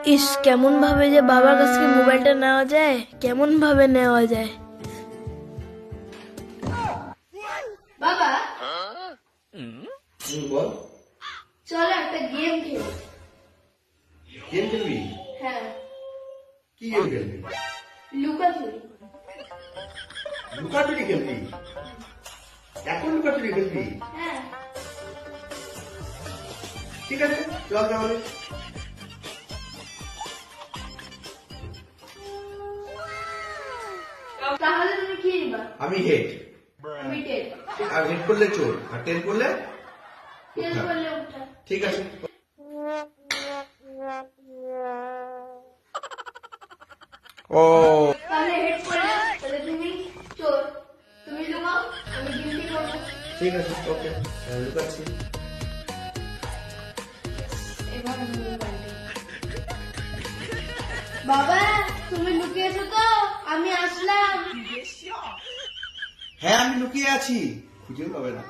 ইস, কেমন ভাবে যে বাবার কাছ থেকে মোবাইলটা নেওয়া যায়, কেমন ভাবে নেওয়া যায়। বাবা বল, চলো একটা গেম খেলি। গেম খেলবি? হ্যাঁ, কি গেম খেলবি? লুকাচুরি। লুকাচুরি খেলবি? এখন লুকাচুরি খেলবি? হ্যাঁ, ঠিক আছে, চল তাহলে। তাহলে তুমি কি নিবা? আমি হেড, আমি টেন। আর হেড করলে চোর, আর টেন করলে টেন করলে উঠা। ঠিক আছে। ও তাহলে হেড করলে, তাহলে তুমি চোর, তুমি লুকাও, আমি ডিউটি করবো। ঠিক আছে, ওকে, লুকাচ্ছি। এবার আমি মোবাইলটা। বাবা তুমি লুকিয়েছো তো, আমি আসলাম। হ্যাঁ, আমি লুকিয়ে আছি, খুঁজেও পাবে না।